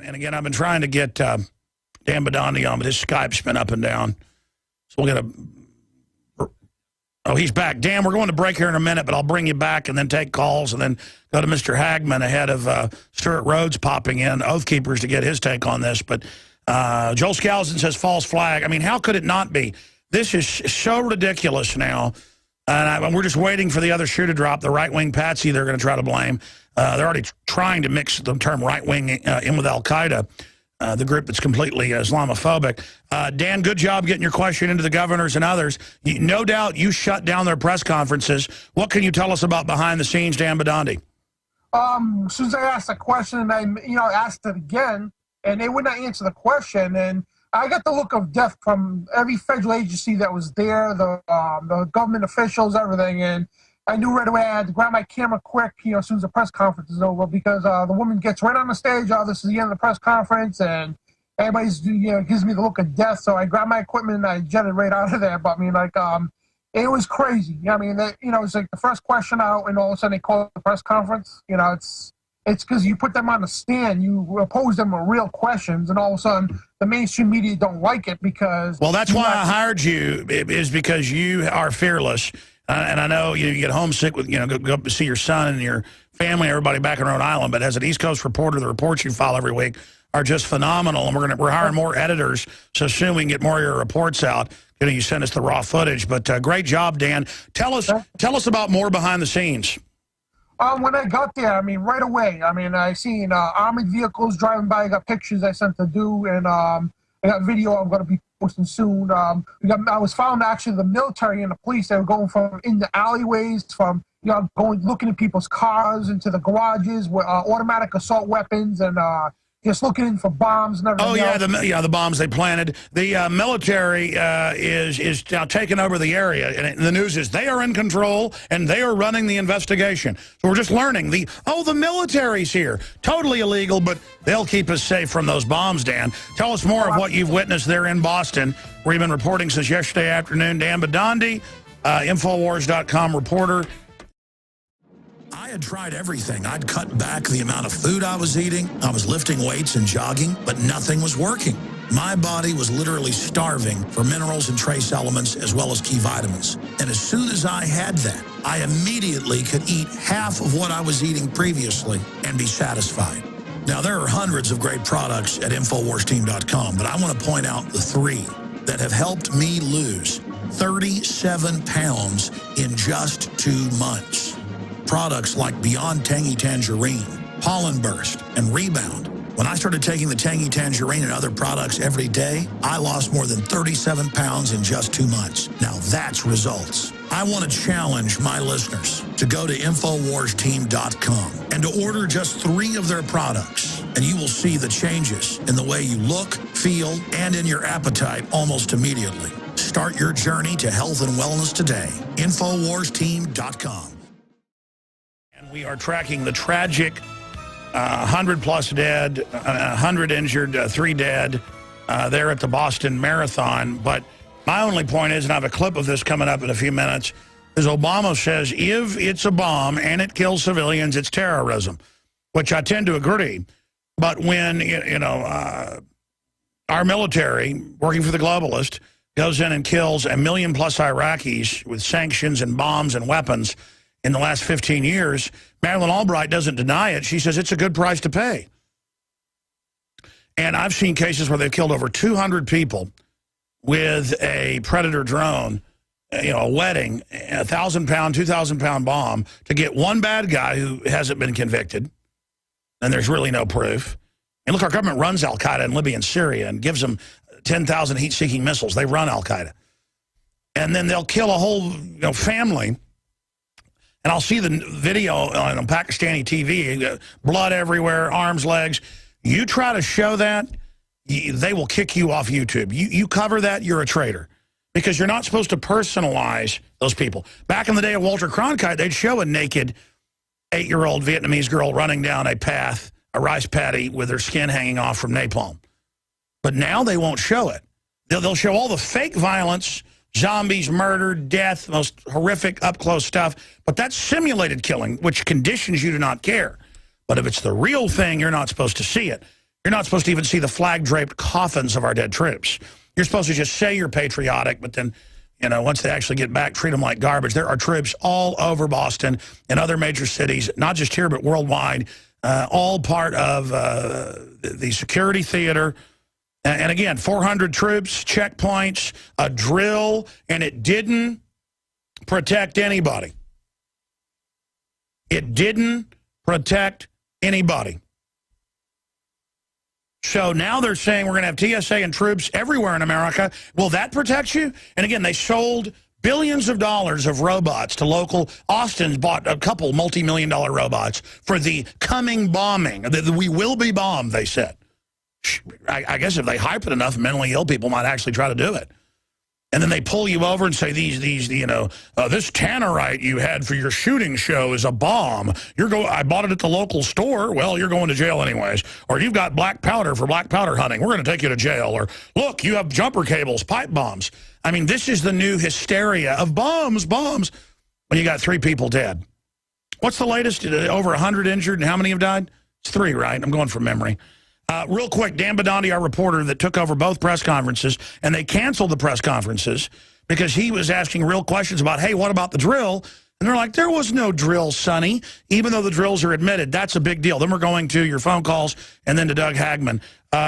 And again, I've been trying to get Dan Bidondi on, but his Skype's been up and down. So we'll get a... Oh, he's back. Dan, we're going to break here in a minute, but I'll bring you back and then take calls and then go to Mr. Hagman ahead of Stuart Rhodes popping in, Oath Keepers, to get his take on this. But Joel Skousen says false flag. I mean, how could it not be? This is so ridiculous now. And we're just waiting for the other shoe to drop, the right-wing patsy they're going to try to blame. They're already trying to mix the term right-wing in with al-Qaeda, the group that's completely Islamophobic. Dan, good job getting your question into the governors and others. No doubt you shut down their press conferences. What can you tell us about behind the scenes, Dan Bidondi? As soon as I asked the question, I asked it again, and they would not answer the question. And I got the look of death from every federal agency that was there, the government officials, everything. And I knew right away I had to grab my camera quick, as soon as the press conference is over, because the woman gets right on the stage. Oh, this is the end of the press conference, and everybody's, gives me the look of death. So I grabbed my equipment and I jetted right out of there. But it was crazy. It's like the first question out, and all of a sudden they call the press conference. It's because you put them on the stand, you pose them with real questions, and all of a sudden the mainstream media don't like it because... Well, that's why I hired you, is because you are fearless. And I know you get homesick with, go see your son and your family, everybody back in Rhode Island. But as an East Coast reporter, the reports you file every week are just phenomenal. And we're hiring more editors, so soon we can get more of your reports out. You send us the raw footage. But great job, Dan. Tell us about more behind the scenes. When I got there, right away, I seen armored vehicles driving by. I got pictures I sent to do, and I got video I'm going to be posting soon. I was found actually the military and the police. They were going from in the alleyways, from looking at people's cars, into the garages with automatic assault weapons, and just looking for bombs and everything. Oh yeah, the bombs they planted. The military is now taking over the area, and the news is they are in control and they are running the investigation. So we're just learning the military's here. Totally illegal, but they'll keep us safe from those bombs. Dan, tell us more of what you've witnessed there in Boston, where you've been reporting since yesterday afternoon. Dan Bidondi, Infowars.com reporter. I had tried everything. I'd cut back the amount of food I was eating. I was lifting weights and jogging, but nothing was working. My body was literally starving for minerals and trace elements as well as key vitamins. And as soon as I had that, I immediately could eat half of what I was eating previously and be satisfied. Now, there are hundreds of great products at InfoWarsTeam.com, but I want to point out the 3 that have helped me lose 37 pounds in just 2 months. Products like Beyond Tangy Tangerine, Pollen Burst, and Rebound. When I started taking the Tangy Tangerine and other products every day, I lost more than 37 pounds in just 2 months. Now that's results. I want to challenge my listeners to go to InfoWarsTeam.com and to order just 3 of their products, and you will see the changes in the way you look, feel, and in your appetite almost immediately. Start your journey to health and wellness today. InfoWarsTeam.com. We are tracking the tragic 100-plus dead, 100 injured, 3 dead there at the Boston Marathon. But my only point is, and I have a clip of this coming up in a few minutes, is Obama says if it's a bomb and it kills civilians, it's terrorism, which I tend to agree. But when, our military, working for the globalist, goes in and kills 1 million-plus Iraqis with sanctions and bombs and weapons in the last 15 years, Madeleine Albright doesn't deny it. She says it's a good price to pay. And I've seen cases where they've killed over 200 people with a Predator drone, a wedding, 1,000-pound, 2,000-pound bomb to get one bad guy who hasn't been convicted, and there's really no proof. And look, our government runs al-Qaeda in Libya and Syria and gives them 10,000 heat-seeking missiles. They run al-Qaeda. And then they'll kill a whole family. And I'll see the video on Pakistani TV, blood everywhere, arms, legs. You try to show that, they will kick you off YouTube. You cover that, you're a traitor. Because you're not supposed to personalize those people. Back in the day of Walter Cronkite, they'd show a naked 8-year-old Vietnamese girl running down a path, a rice paddy with her skin hanging off from napalm. But now they won't show it. They'll show all the fake violence, zombies, murder, death, most horrific up-close stuff. But that's simulated killing, which conditions you to not care. But if it's the real thing, you're not supposed to see it. You're not supposed to even see the flag-draped coffins of our dead troops. You're supposed to just say you're patriotic, but then, you know, once they actually get back, treat them like garbage. There are troops all over Boston and other major cities, not just here, but worldwide, all part of the security theater. And again, 400 troops, checkpoints, a drill, and it didn't protect anybody. It didn't protect anybody. So now they're saying we're going to have TSA and troops everywhere in America. Will that protect you? And again, they sold billions of dollars of robots to local. Austin's bought a couple multi-million-dollar robots for the coming bombing. We will be bombed, they said. I guess if they hype it enough, mentally ill people might actually try to do it. And then they pull you over and say, this tannerite you had for your shooting show is a bomb. I bought it at the local store. Well, you're going to jail anyways. Or you've got black powder for black powder hunting. We're going to take you to jail. Or, look, you have jumper cables, pipe bombs. I mean, this is the new hysteria of bombs, when you got 3 people dead. What's the latest? Over 100 injured, and how many have died? It's 3, right? I'm going from memory. Real quick, Dan Bidondi, our reporter that took over both press conferences, and they canceled the press conferences because he was asking real questions about, hey, what about the drill? And they're like, there was no drill, Sonny, even though the drills are admitted. That's a big deal. Then we're going to your phone calls and then to Doug Hagman.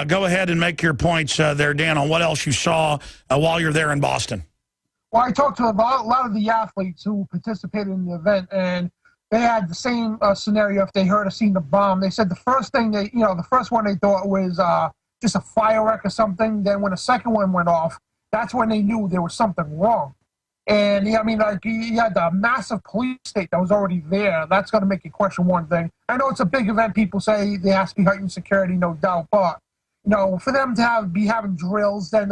Go ahead and make your points there, Dan, on what else you saw while you're there in Boston. Well, I talked to a lot of the athletes who participated in the event, and they had the same scenario if they heard or seen the bomb. They said the first thing the first one they thought was just a fire wreck or something. Then when the second one went off, that's when they knew there was something wrong. And I mean, like, you had the massive police state that was already there. That's going to make you question one thing. I know it's a big event. People say there has to be heightened security, no doubt. But, you know, for them to be having drills, then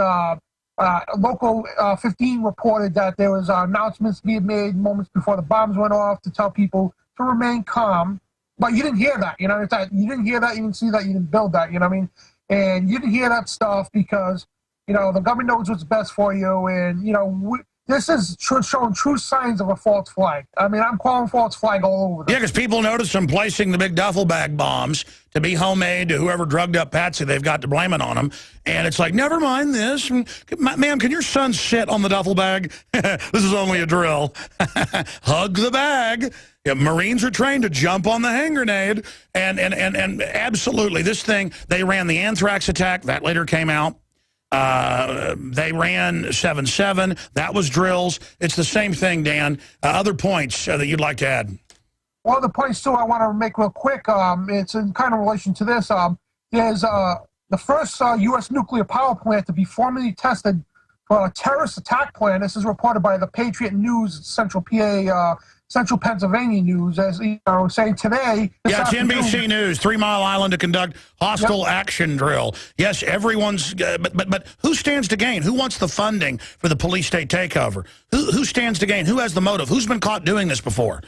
Local 15 reported that there was announcements being made moments before the bombs went off to tell people to remain calm. But you didn't hear that, you know. You didn't hear that, you didn't see that, you didn't build that, you know what I mean? And you didn't hear that stuff because, you know, the government knows what's best for you. And, you know, this is showing true signs of a false flag. I mean, I'm calling false flag all over. Yeah, because people notice them placing the big duffel bag bombs to be homemade to whoever drugged up Patsy. They've got to blame it on them. And it's like, never mind this. Ma'am, can your son sit on the duffel bag? This is only a drill. Hug the bag. Yeah, Marines are trained to jump on the hand grenade. And absolutely, this thing, they ran the anthrax attack. That later came out. They ran 7/7. That was drills. It's the same thing, Dan. Other points that you'd like to add? Well, the points, too, I want to make real quick. It's in kind of relation to this. There's the first U.S. nuclear power plant to be formally tested for a terrorist attack plan. This is reported by the Patriot News, Central PA, Central Pennsylvania News, as you know, saying today. Yeah, it's NBC News, 3 Mile Island to conduct hostile action drill. Yes, everyone's, but who stands to gain? Who wants the funding for the police state takeover? Who stands to gain? Who has the motive? Who's been caught doing this before?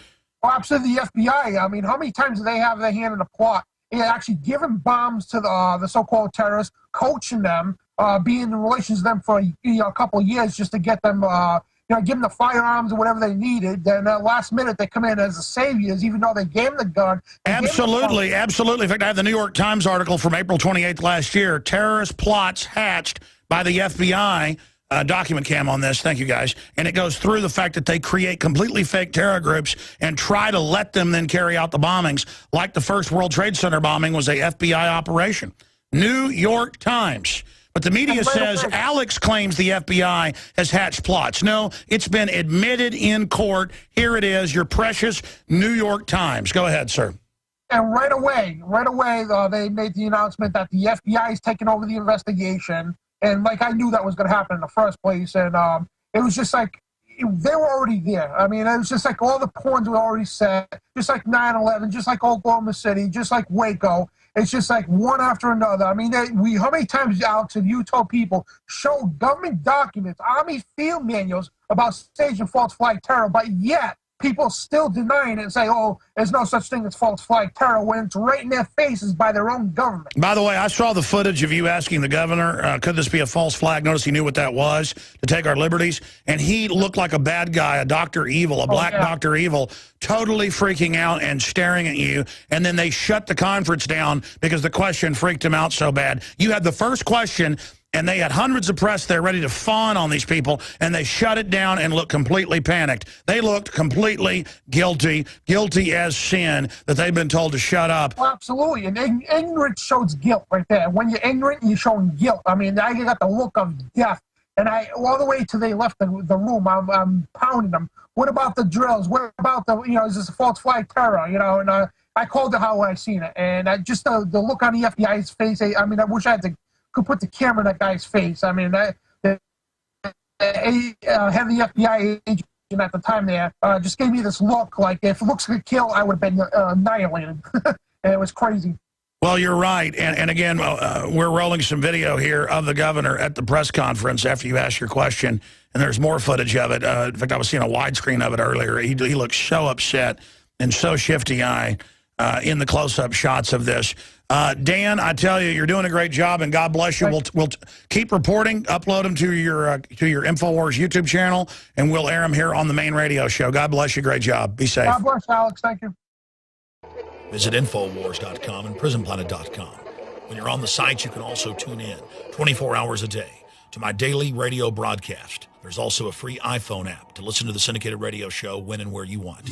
Well, absolutely, the FBI. I mean, how many times do they have their hand in a plot? Yeah, actually giving bombs to the so-called terrorists, coaching them, being in relations to them for a couple of years just to get them. Give them the firearms or whatever they needed. Then last minute they come in as the saviors, even though they gave them the gun. Absolutely, absolutely. In fact, I have the New York Times article from April 28th last year. Terrorist plots hatched by the FBI. Document cam on this. Thank you, guys. And it goes through the fact that they create completely fake terror groups and try to let them then carry out the bombings, like the first World Trade Center bombing was a FBI operation. New York Times. But the media says Alex claims the FBI has hatched plots. No, it's been admitted in court. Here it is, your precious New York Times. Go ahead, sir. And right away, they made the announcement that the FBI is taking over the investigation. And, like, I knew that was going to happen in the first place. And it was just like, they were already there. I mean, it was just like all the pawns were already set, just like 9/11, just like Oklahoma City, just like Waco. It's just like one after another. I mean, how many times, Alex, have you told people, show government documents, Army field manuals about staging false flag terror, but yet people still denying it and say, oh, there's no such thing as false flag terror, when it's right in their faces by their own government. By the way, I saw the footage of you asking the governor, could this be a false flag? Notice he knew what that was, to take our liberties. And he looked like a bad guy, a Dr. Evil, a black Dr. Evil, totally freaking out and staring at you. And then they shut the conference down because the question freaked him out so bad. You had the first question, and they had hundreds of press there ready to fawn on these people, and they shut it down and looked completely panicked. They looked completely guilty as sin, that they've been told to shut up. Well, absolutely, and ignorance shows guilt right there. When you're ignorant, you're showing guilt. I mean, I got the look of death, and all the way till they left the room, I'm pounding them. What about the drills? What about is this a false flag terror? And I called it how I seen it, and just the look on the FBI's face. I mean, I wish I could put the camera in that guy's face. I mean, the head of the FBI agent at the time there just gave me this look like, if looks could kill, I would have been annihilated. And it was crazy. Well, you're right. And again, we're rolling some video here of the governor at the press conference after you asked your question. And there's more footage of it. In fact, I was seeing a widescreen of it earlier. He looked so upset and so shifty-eyed in the close-up shots of this. Dan, I tell you, you're doing a great job, and God bless you. We'll keep reporting, upload them to your InfoWars YouTube channel, and we'll air them here on the main radio show. God bless you. Great job. Be safe. God bless, Alex. Thank you. Visit InfoWars.com and PrisonPlanet.com. When you're on the site, you can also tune in 24 hours a day to my daily radio broadcast. There's also a free iPhone app to listen to the syndicated radio show when and where you want.